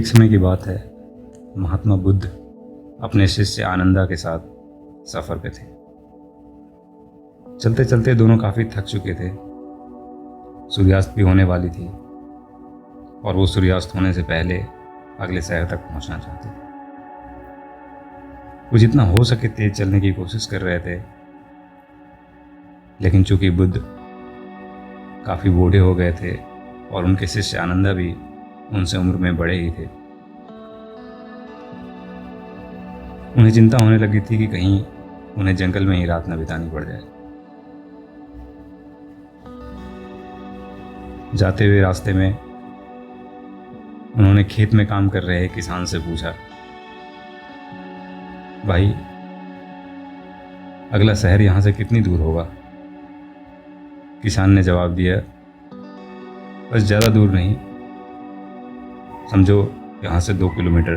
एक समय की बात है, महात्मा बुद्ध अपने शिष्य आनंदा के साथ सफ़र पे थे। चलते चलते दोनों काफ़ी थक चुके थे। सूर्यास्त भी होने वाली थी और वो सूर्यास्त होने से पहले अगले शहर तक पहुंचना चाहते थे। वो जितना हो सके तेज चलने की कोशिश कर रहे थे, लेकिन चूंकि बुद्ध काफ़ी बूढ़े हो गए थे और उनके शिष्य आनंदा भी उनसे उम्र में बड़े ही थे, उन्हें चिंता होने लगी थी कि कहीं उन्हें जंगल में ही रात न बितानी पड़ जाए। जाते हुए रास्ते में उन्होंने खेत में काम कर रहे किसान से पूछा, भाई अगला शहर यहाँ से कितनी दूर होगा? किसान ने जवाब दिया, बस ज़्यादा दूर नहीं, समझो यहाँ से 2 किलोमीटर,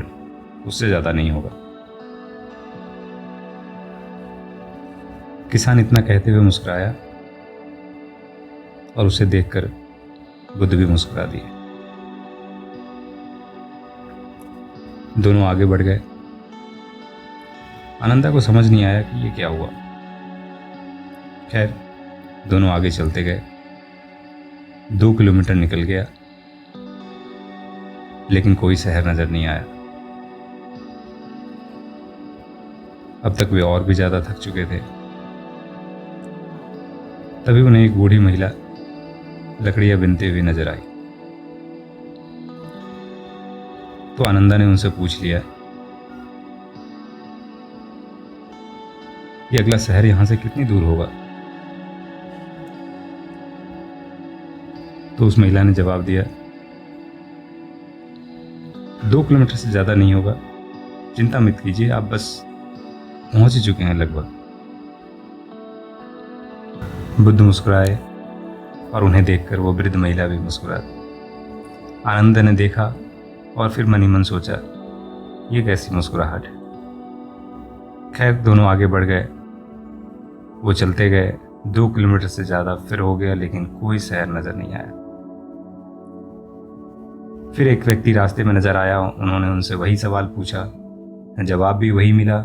उससे ज़्यादा नहीं होगा। किसान इतना कहते हुए मुस्कुराया और उसे देखकर बुद्ध भी मुस्कुरा दिए। दोनों आगे बढ़ गए। आनंदा को समझ नहीं आया कि ये क्या हुआ। खैर, दोनों आगे चलते गए। 2 किलोमीटर निकल गया, लेकिन कोई शहर नजर नहीं आया। अब तक वे और भी ज्यादा थक चुके थे। तभी उन्हें एक बूढ़ी महिला लकड़ियां बिनते हुए नजर आई। तो आनंदा ने उनसे पूछ लिया, ये अगला शहर यहां से कितनी दूर होगा? तो उस महिला ने जवाब दिया, 2 किलोमीटर से ज्यादा नहीं होगा, चिंता मत कीजिए, आप बस पहुंच ही चुके हैं लगभग। बुद्ध मुस्कुराए और उन्हें देखकर वो वृद्ध महिला भी मुस्कुरा दी। आनंद ने देखा और फिर मन ही मन सोचा, ये कैसी मुस्कुराहट है। खैर, दोनों आगे बढ़ गए। वो चलते गए। 2 किलोमीटर से ज्यादा फिर हो गया, लेकिन कोई शहर नजर नहीं आया। फिर एक व्यक्ति रास्ते में नजर आया। उन्होंने उनसे वही सवाल पूछा, जवाब भी वही मिला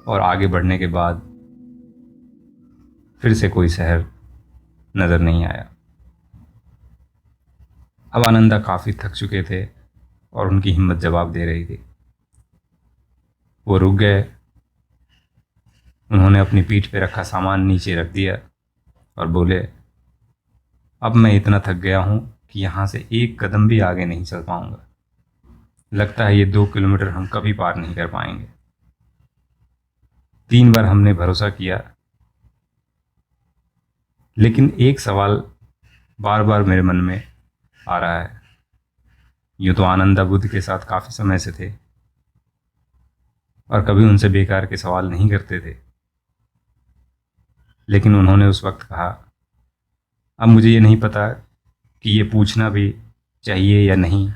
और आगे बढ़ने के बाद फिर से कोई शहर नजर नहीं आया। अब आनंदा काफी थक चुके थे और उनकी हिम्मत जवाब दे रही थी। वो रुक गए। उन्होंने अपनी पीठ पे रखा सामान नीचे रख दिया और बोले, अब मैं इतना थक गया हूं कि यहां से एक कदम भी आगे नहीं चल पाऊंगा। लगता है ये 2 किलोमीटर हम कभी पार नहीं कर पाएंगे। 3 बार हमने भरोसा किया, लेकिन एक सवाल बार बार मेरे मन में आ रहा है। यूं तो आनंदा बुद्ध के साथ काफी समय से थे और कभी उनसे बेकार के सवाल नहीं करते थे, लेकिन उन्होंने उस वक्त कहा, अब मुझे ये नहीं पता कि ये पूछना भी चाहिए या नहीं,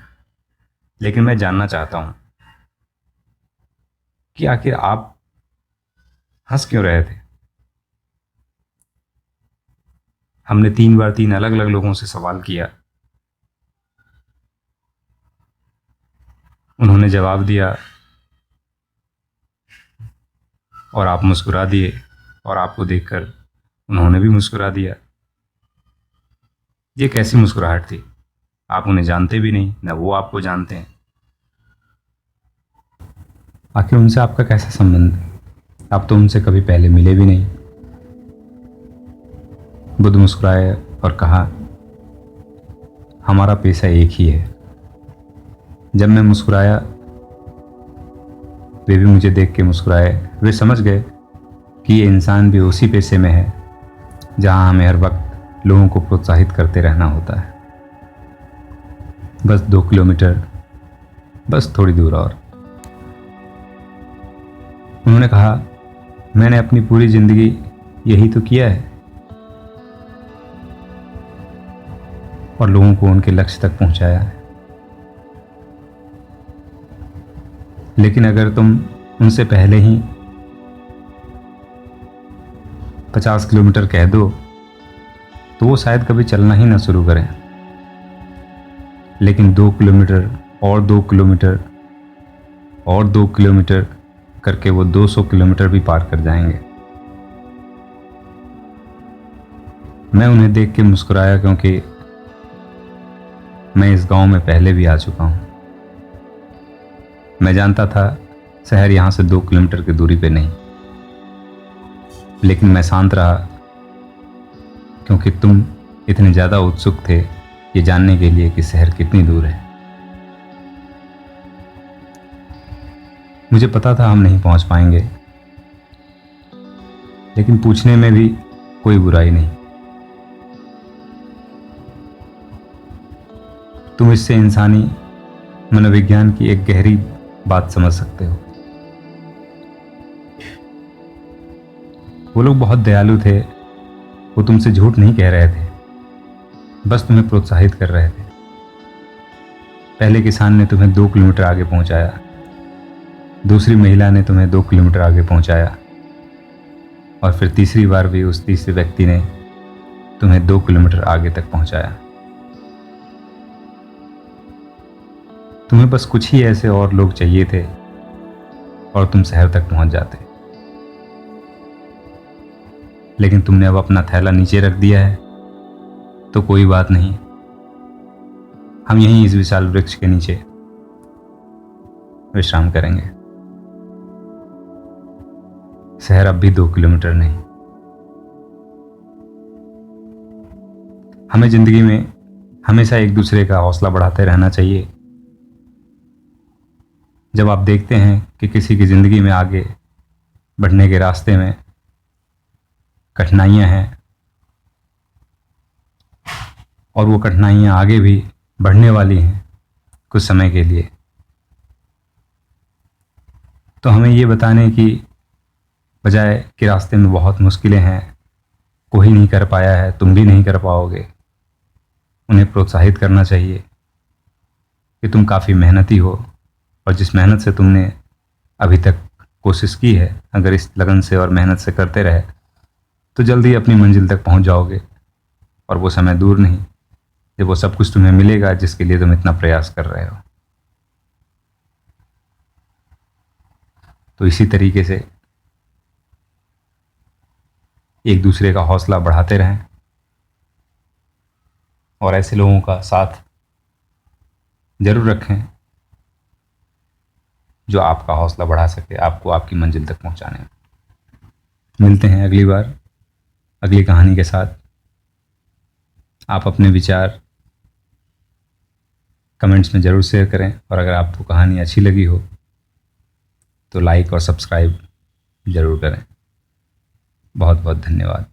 लेकिन मैं जानना चाहता हूं कि आखिर आप हंस क्यों रहे थे? हमने 3 बार 3 अलग अलग लोगों से सवाल किया। उन्होंने जवाब दिया और आप मुस्कुरा दिए और आपको देखकर उन्होंने भी मुस्कुरा दिया। ये कैसी मुस्कुराहट थी? आप उन्हें जानते भी नहीं, न वो आपको जानते हैं। आखिर उनसे आपका कैसा संबंध? आप तो उनसे कभी पहले मिले भी नहीं। बुद्ध मुस्कुराए और कहा, हमारा पेशा एक ही है। जब मैं मुस्कुराया, वे भी मुझे देख के मुस्कुराए। वे समझ गए कि ये इंसान भी उसी पेशे में है जहां हमें हर वक्त लोगों को प्रोत्साहित करते रहना होता है। बस 2 किलोमीटर, बस थोड़ी दूर और। उन्होंने कहा, मैंने अपनी पूरी जिंदगी यही तो किया है और लोगों को उनके लक्ष्य तक पहुंचाया है। लेकिन अगर तुम उनसे पहले ही 50 किलोमीटर कह दो तो वो शायद कभी चलना ही ना शुरू करें। लेकिन 2 किलोमीटर और 2 किलोमीटर और 2 किलोमीटर करके वो 200 किलोमीटर भी पार कर जाएंगे। मैं उन्हें देख के मुस्कुराया क्योंकि मैं इस गांव में पहले भी आ चुका हूं। मैं जानता था शहर यहां से 2 किलोमीटर की दूरी पे नहीं, लेकिन मैं शांत रहा क्योंकि तुम इतने ज़्यादा उत्सुक थे ये जानने के लिए कि शहर कितनी दूर है। मुझे पता था हम नहीं पहुंच पाएंगे, लेकिन पूछने में भी कोई बुराई नहीं। तुम इससे इंसानी मनोविज्ञान की एक गहरी बात समझ सकते हो। वो लोग बहुत दयालु थे। वो तुमसे झूठ नहीं कह रहे थे, बस तुम्हें प्रोत्साहित कर रहे थे। पहले किसान ने तुम्हें 2 किलोमीटर आगे पहुंचाया, दूसरी महिला ने तुम्हें 2 किलोमीटर आगे पहुंचाया, और फिर तीसरी बार भी उस तीसरे व्यक्ति ने तुम्हें 2 किलोमीटर आगे तक पहुंचाया। तुम्हें बस कुछ ही ऐसे और लोग चाहिए थे और तुम शहर तक पहुंच जाते। लेकिन तुमने अब अपना थैला नीचे रख दिया है, तो कोई बात नहीं। हम यहीं इस विशाल वृक्ष के नीचे विश्राम करेंगे। शहर अब भी 2 किलोमीटर नहीं। हमें जिंदगी में हमेशा एक दूसरे का हौसला बढ़ाते रहना चाहिए। जब आप देखते हैं कि किसी की जिंदगी में आगे बढ़ने के रास्ते में कठिनाइयां हैं और वो कठिनाइयां आगे भी बढ़ने वाली हैं कुछ समय के लिए, तो हमें ये बताने की बजाय कि रास्ते में बहुत मुश्किलें हैं, कोई नहीं कर पाया है, तुम भी नहीं कर पाओगे, उन्हें प्रोत्साहित करना चाहिए कि तुम काफ़ी मेहनती हो और जिस मेहनत से तुमने अभी तक कोशिश की है, अगर इस लगन से और मेहनत से करते रहे तो जल्दी अपनी मंजिल तक पहुंच जाओगे। और वो समय दूर नहीं जब वो सब कुछ तुम्हें मिलेगा जिसके लिए तुम इतना प्रयास कर रहे हो। तो इसी तरीके से एक दूसरे का हौसला बढ़ाते रहें और ऐसे लोगों का साथ जरूर रखें जो आपका हौसला बढ़ा सके, आपको आपकी मंजिल तक पहुंचाने में। मिलते हैं अगली बार अगली कहानी के साथ। आप अपने विचार कमेंट्स में ज़रूर शेयर करें, और अगर आपको कहानी अच्छी लगी हो तो लाइक और सब्सक्राइब ज़रूर करें। बहुत बहुत धन्यवाद।